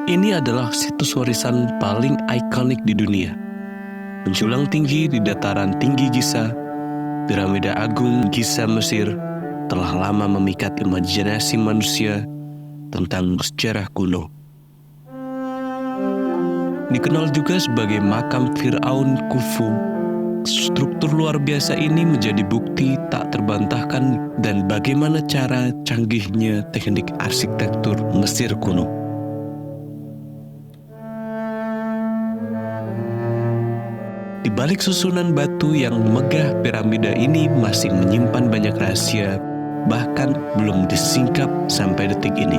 Ini adalah situs warisan paling ikonik di dunia. Menjulang tinggi di dataran tinggi Giza, Piramida Agung Giza Mesir telah lama memikat imajinasi manusia tentang sejarah kuno. Dikenal juga sebagai makam Firaun Khufu, struktur luar biasa ini menjadi bukti tak terbantahkan dan bagaimana cara canggihnya teknik arsitektur Mesir kuno. Di balik susunan batu yang megah, piramida ini masih menyimpan banyak rahasia, bahkan belum disingkap sampai detik ini.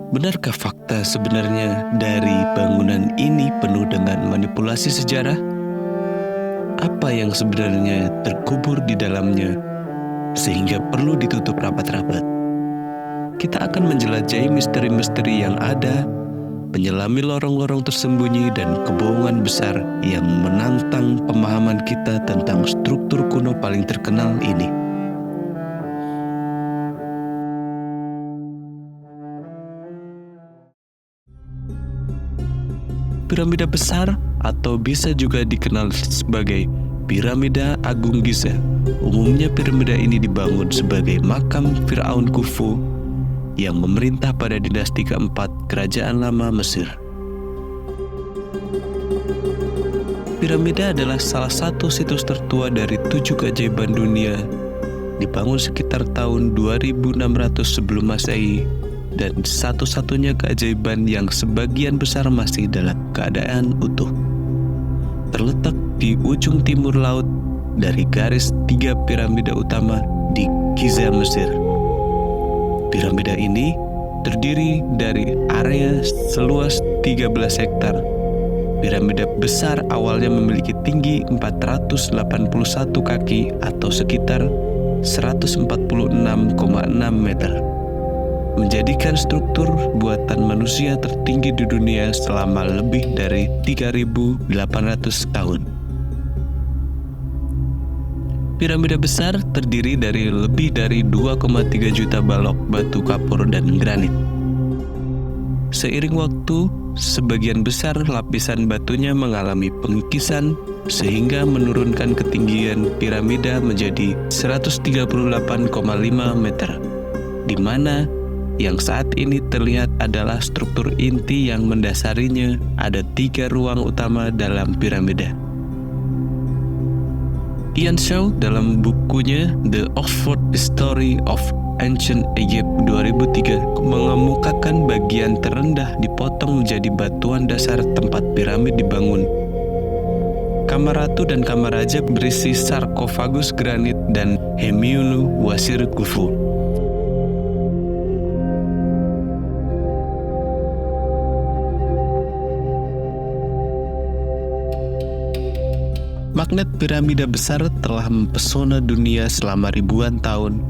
Benarkah fakta sebenarnya dari bangunan ini penuh dengan manipulasi sejarah? Apa yang sebenarnya terkubur di dalamnya sehingga perlu ditutup rapat-rapat? Kita akan menjelajahi misteri-misteri yang ada, menyelami lorong-lorong tersembunyi dan kebohongan besar yang menantang pemahaman kita tentang struktur kuno paling terkenal ini. Piramida besar atau bisa juga dikenal sebagai Piramida Agung Giza. Umumnya piramida ini dibangun sebagai makam Firaun Khufu yang memerintah pada dinasti keempat Kerajaan Lama Mesir. Piramida adalah salah satu situs tertua dari 7 keajaiban dunia, dibangun sekitar tahun 2600 sebelum Masehi, dan satu-satunya keajaiban yang sebagian besar masih dalam keadaan utuh. Terletak di ujung timur laut dari garis 3 piramida utama di Giza, Mesir. Piramida ini terdiri dari area seluas 13 hektar. Piramida besar awalnya memiliki tinggi 481 kaki atau sekitar 146,6 meter. Menjadikan struktur buatan manusia tertinggi di dunia selama lebih dari 3.800 tahun. Piramida besar terdiri dari lebih dari 2,3 juta balok batu kapur dan granit. Seiring waktu, sebagian besar lapisan batunya mengalami pengikisan sehingga menurunkan ketinggian piramida menjadi 138,5 meter, di mana yang saat ini terlihat adalah struktur inti yang mendasarinya. Ada 3 ruang utama dalam piramida. Ian Shaw dalam bukunya The Oxford History of Ancient Egypt 2003 mengemukakan bagian terendah dipotong menjadi batuan dasar tempat piramid dibangun. Kamar ratu dan kamar raja berisi sarkofagus granit dan Hemiunu Wasir Khufu. Magnet piramida besar telah mempesona dunia selama ribuan tahun.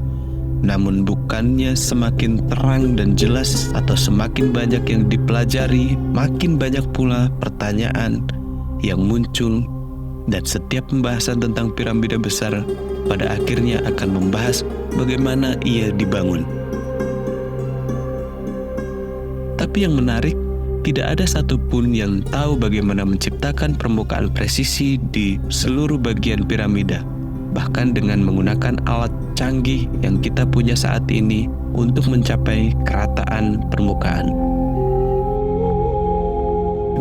Namun bukannya semakin terang dan jelas atau semakin banyak yang dipelajari, makin banyak pula pertanyaan yang muncul, dan setiap pembahasan tentang piramida besar pada akhirnya akan membahas bagaimana ia dibangun. Tapi yang menarik, tidak ada satupun yang tahu bagaimana menciptakan permukaan presisi di seluruh bagian piramida, bahkan dengan menggunakan alat canggih yang kita punya saat ini untuk mencapai kerataan permukaan.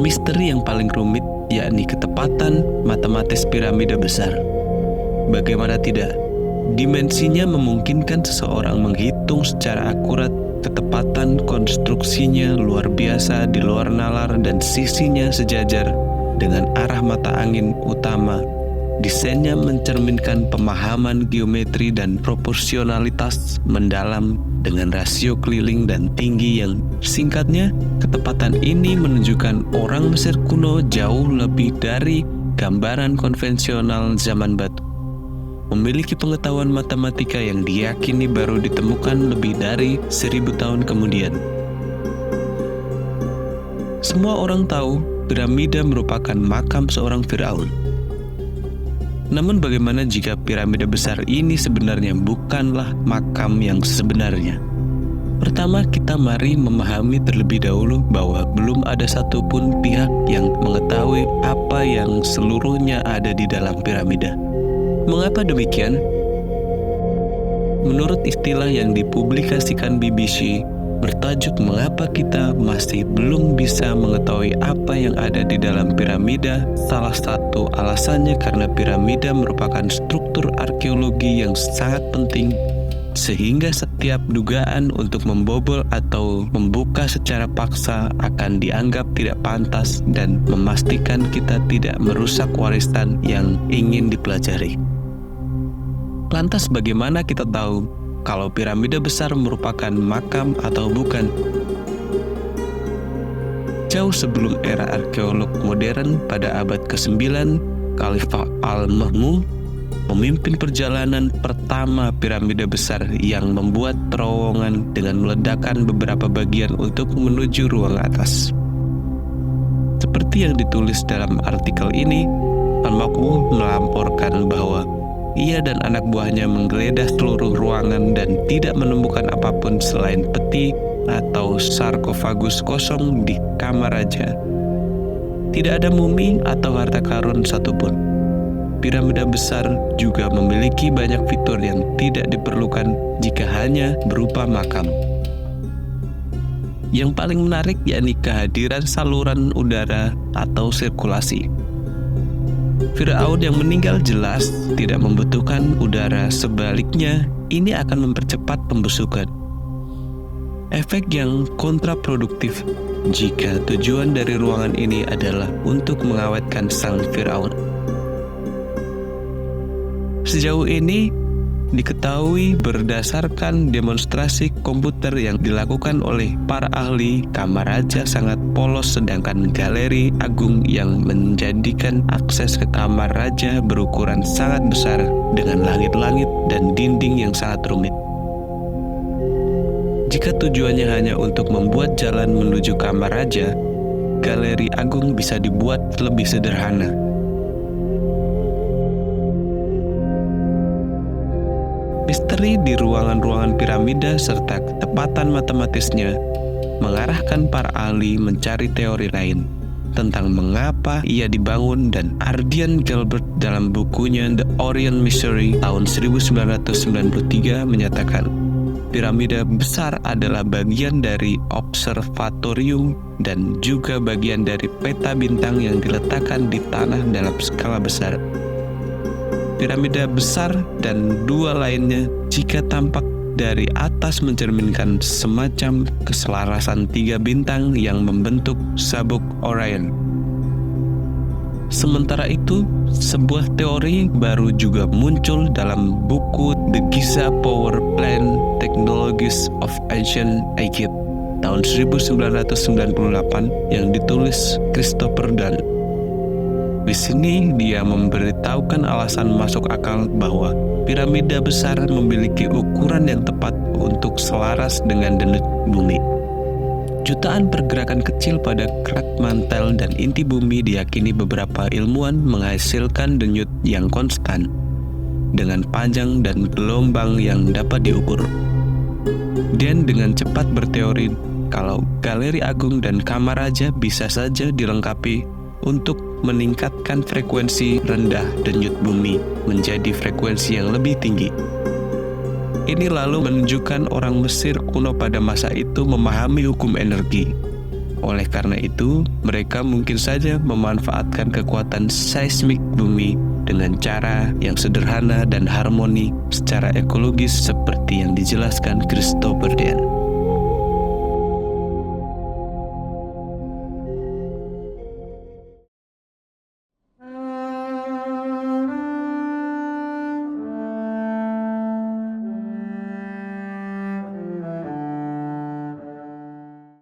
Misteri yang paling rumit yakni ketepatan matematis piramida besar. Bagaimana tidak, dimensinya memungkinkan seseorang menghitung secara akurat. Ketepatan konstruksinya luar biasa di luar nalar dan sisinya sejajar dengan arah mata angin utama. Desainnya mencerminkan pemahaman geometri dan proporsionalitas mendalam dengan rasio keliling dan tinggi yang singkatnya, ketepatan ini menunjukkan orang Mesir kuno jauh lebih dari gambaran konvensional zaman batu. Memiliki pengetahuan matematika yang diyakini baru ditemukan lebih dari 1000 tahun kemudian. Semua orang tahu piramida merupakan makam seorang Firaun. Namun bagaimana jika piramida besar ini sebenarnya bukanlah makam yang sebenarnya? Pertama, kita mari memahami terlebih dahulu bahwa belum ada satupun pihak yang mengetahui apa yang seluruhnya ada di dalam piramida. Mengapa demikian? Menurut istilah yang dipublikasikan BBC, bertajuk "Mengapa Kita Masih Belum Bisa Mengetahui Apa Yang Ada di Dalam Piramida", salah satu alasannya karena piramida merupakan struktur arkeologi yang sangat penting, sehingga setiap dugaan untuk membobol atau membuka secara paksa akan dianggap tidak pantas dan memastikan kita tidak merusak warisan yang ingin dipelajari. Lantas bagaimana kita tahu kalau piramida besar merupakan makam atau bukan? Jauh sebelum era arkeolog modern pada abad ke-9, Khalifah Al-Ma'mun memimpin perjalanan pertama piramida besar yang membuat terowongan dengan meledakkan beberapa bagian untuk menuju ruang atas. Seperti yang ditulis dalam artikel ini, Al-Ma'mun melaporkan bahwa ia dan anak buahnya menggeledah seluruh ruangan dan tidak menemukan apapun selain peti atau sarkofagus kosong di kamar raja. Tidak ada mumi atau harta karun satupun. Piramida besar juga memiliki banyak fitur yang tidak diperlukan jika hanya berupa makam. Yang paling menarik yakni kehadiran saluran udara atau sirkulasi. Firaun yang meninggal jelas tidak membutuhkan udara, sebaliknya ini akan mempercepat pembusukan. Efek yang kontraproduktif jika tujuan dari ruangan ini adalah untuk mengawetkan sang Firaun. Sejauh ini diketahui berdasarkan demonstrasi komputer yang dilakukan oleh para ahli, kamar raja sangat polos, sedangkan galeri agung yang menjadikan akses ke kamar raja berukuran sangat besar dengan langit-langit dan dinding yang sangat rumit. Jika tujuannya hanya untuk membuat jalan menuju kamar raja, galeri agung bisa dibuat lebih sederhana. Misteri di ruangan-ruangan piramida serta ketepatan matematisnya mengarahkan para ahli mencari teori lain tentang mengapa ia dibangun, dan Ardian Gilbert dalam bukunya The Orient Mystery tahun 1993 menyatakan piramida besar adalah bagian dari observatorium dan juga bagian dari peta bintang yang diletakkan di tanah dalam skala besar. Piramida besar dan dua lainnya jika tampak dari atas mencerminkan semacam keselarasan tiga bintang yang membentuk sabuk Orion. Sementara itu, sebuah teori baru juga muncul dalam buku The Giza Power Plant Technologies of Ancient Egypt tahun 1998 yang ditulis Christopher Dunn. Di sini dia memberitahukan alasan masuk akal bahwa piramida besar memiliki ukuran yang tepat untuk selaras dengan denyut bumi. Jutaan pergerakan kecil pada kerak mantel dan inti bumi diyakini beberapa ilmuwan menghasilkan denyut yang konstan dengan panjang dan gelombang yang dapat diukur. Dan dengan cepat berteori kalau galeri agung dan kamar raja bisa saja dilengkapi untuk meningkatkan frekuensi rendah denyut bumi menjadi frekuensi yang lebih tinggi. Ini lalu menunjukkan orang Mesir kuno pada masa itu memahami hukum energi. Oleh karena itu, mereka mungkin saja memanfaatkan kekuatan seismik bumi dengan cara yang sederhana dan harmoni secara ekologis seperti yang dijelaskan Christopher